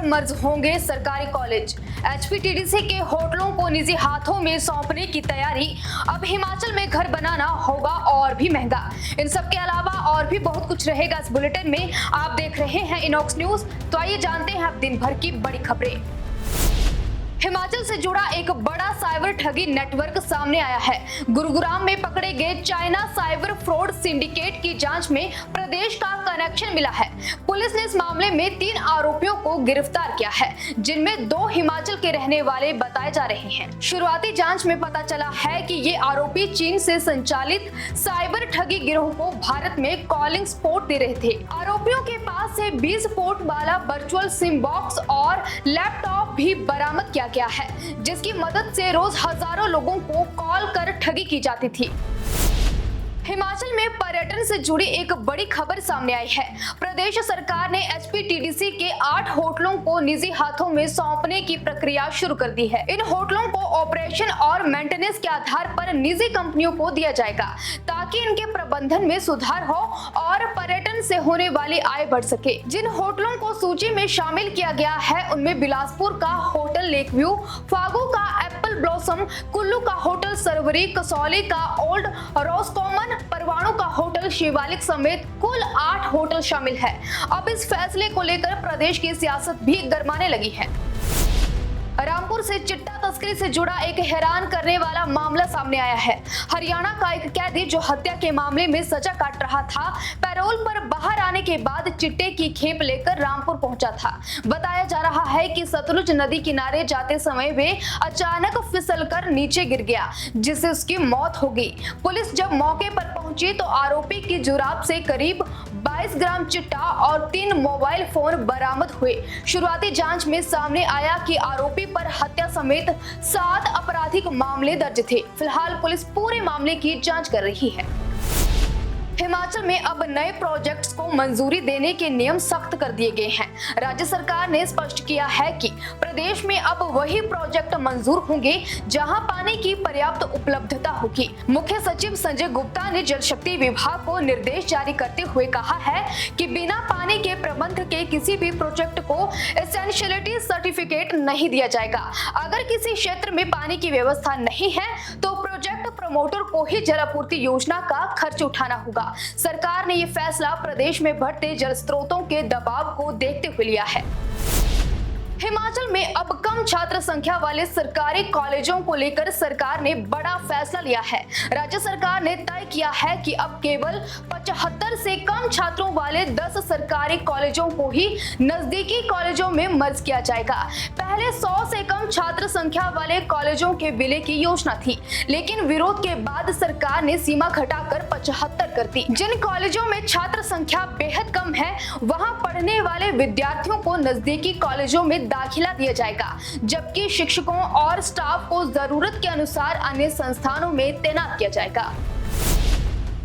मर्ज होंगे सरकारी college. HPTDC के होटलों को निजी हाथों में सौंपने की तैयारी। अब हिमाचल में घर बनाना होगा और भी महंगा। इन सब के अलावा और भी बहुत कुछ रहेगा इस बुलेटिन में। आप देख रहे हैं इनॉक्स न्यूज, तो आइए जानते हैं अब दिन भर की बड़ी खबरें। हिमाचल से जुड़ा एक बड़ा साइबर ठगी नेटवर्क सामने आया है। गुरुग्राम में पकड़े गए चाइना साइबर फ्रॉड सिंडिकेट की जांच में प्रदेश का कनेक्शन मिला है। पुलिस ने इस मामले में 3 आरोपियों को गिरफ्तार किया है, जिनमें 2 हिमाचल के रहने वाले बताए जा रहे हैं। शुरुआती जांच में पता चला है कि ये आरोपी चीन से संचालित साइबर ठगी गिरोह को भारत में कॉलिंग सपोर्ट दे रहे थे। आरोपियों के पास से 20 पोर्ट वाला वर्चुअल सिम बॉक्स और लैपटॉप भी बरामद किया गया है, जिसकी मदद से रोज हजारों लोगों को कॉल कर ठगी की जाती थी। हिमाचल में पर्यटन से जुड़ी एक बड़ी खबर सामने आई है। प्रदेश सरकार ने एचपीटीडीसी के 8 होटलों को निजी हाथों में सौंपने की प्रक्रिया शुरू कर दी है। इन होटलों को ऑपरेशन और मेंटेनेंस के आधार पर निजी कंपनियों को दिया जाएगा, ताकि इनके प्रबंधन में सुधार हो और पर्यटन से होने वाली आय बढ़ सके। जिन होटलों को सूची में शामिल किया गया है, उनमें बिलासपुर का होटल लेक व्यू, फागू का एप्पल ब्लॉसम, कुल्लू का होटल सरवरी, कसौली का ओल्ड रोजकॉमन, परवाणु का होटल शिवालिक समेत कुल 8 होटल शामिल है। अब इस फैसले को लेकर प्रदेश की सियासत भी गरमाने लगी है। रामपुर से चिट्टा तस्करी से जुड़ा एक हैरान करने वाला मामला सामने आया है। हरियाणा का एक कैदी जो हत्या के मामले में सजा काट रहा था, पैरोल पर बाहर आने के बाद चिट्टे की खेप लेकर रामपुर पहुंचा था। बताया जा रहा है कि सतलुज नदी किनारे जाते समय वे अचानक फिसलकर नीचे गिर गया, जिससे उसकी मौत हो गई। पुलिस जब मौके पर पहुंची तो आरोपी की जुराब से करीब 22 ग्राम चिट्टा और 3 मोबाइल फोन बरामद हुए। शुरुआती जांच में सामने आया कि आरोपी पर हत्या समेत 7 आपराधिक मामले दर्ज थे। फिलहाल पुलिस पूरे मामले की जांच कर रही है। हिमाचल में अब नए प्रोजेक्ट्स को मंजूरी देने के नियम सख्त कर दिए गए हैं। राज्य सरकार ने स्पष्ट किया है कि प्रदेश में अब वही प्रोजेक्ट मंजूर होंगे जहां पानी की पर्याप्त उपलब्धता होगी। मुख्य सचिव संजय गुप्ता ने जल शक्ति विभाग को निर्देश जारी करते हुए कहा है कि बिना पानी के प्रबंध के किसी भी प्रोजेक्ट को एसेंशियलिटी सर्टिफिकेट नहीं दिया जाएगा। अगर किसी क्षेत्र में पानी की व्यवस्था नहीं है तो प्रोजेक्ट प्रमोटर को ही जल आपूर्ति योजना का खर्च उठाना होगा। सरकार ने ये फैसला प्रदेश में बढ़ते जल स्रोतों के दबाव को देखते हुए लिया है। हिमाचल में अब कम छात्र संख्या वाले सरकारी कॉलेजों को लेकर सरकार ने बड़ा फैसला लिया है। राज्य सरकार ने तय किया है कि अब केवल 75 से कम छात्रों वाले 10 सरकारी कॉलेजों को ही नजदीकी कॉलेजों में मर्ज किया जाएगा। पहले 100 से कम छात्र संख्या वाले कॉलेजों के विलय की योजना थी, लेकिन विरोध के बाद सरकार ने सीमा घटाकर 75 कर दी। जिन कॉलेजों में छात्र संख्या बेहद कम है, वहां पढ़ने वाले विद्यार्थियों को नजदीकी कॉलेजों में दाखिला दिया जाएगा, जबकि शिक्षकों और स्टाफ को जरूरत के अनुसार अन्य संस्थानों में तैनात किया जाएगा।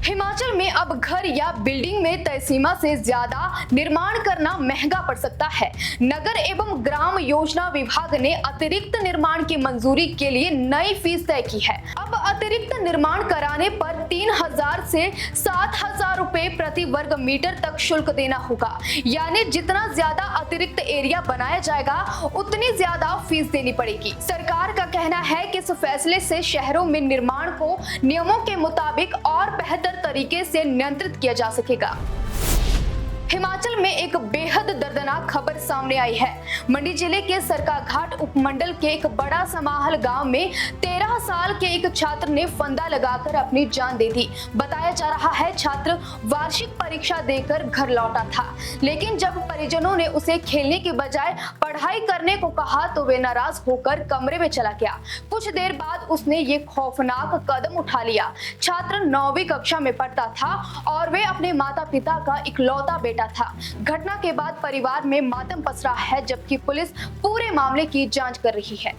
हिमाचल में अब घर या बिल्डिंग में तय सीमा से ज्यादा निर्माण करना महंगा पड़ सकता है। नगर एवं ग्राम योजना विभाग ने अतिरिक्त निर्माण की मंजूरी के लिए नई फीस तय की है। अब अतिरिक्त निर्माण कराने पर 3000 से 7000 रुपए प्रति वर्ग मीटर तक शुल्क देना होगा। यानी जितना ज्यादा अतिरिक्त एरिया बनाया जाएगा, उतनी ज्यादा फीस देनी पड़ेगी। सरकार का कहना है कि इस फैसले से शहरों में निर्माण को नियमों के मुताबिक और बेहतर तरीके से नियंत्रित किया जा सकेगा। हिमाचल में एक बेहद दर्दनाक खबर सामने आई है। मंडी जिले के सरकाघाट उपमंडल के एक बड़ा समाहल गांव में 13 साल के एक छात्र ने फंदा लगाकर अपनी जान दे दी। बताया जा रहा है छात्र वार्षिक परीक्षा देकर घर लौटा था, लेकिन जब परिजनों ने उसे खेलने के बजाय पढ़ाई करने को कहा तो वे नाराज होकर कमरे में चला गया। कुछ देर बाद उसने ये खौफनाक कदम उठा लिया। छात्र 9वीं कक्षा में पढ़ता था और वे अपने माता पिता का इकलौता बेटा था। घटना के बाद परिवार में मातम पसरा है, जबकि पुलिस पूरे मामले की जांच कर रही है।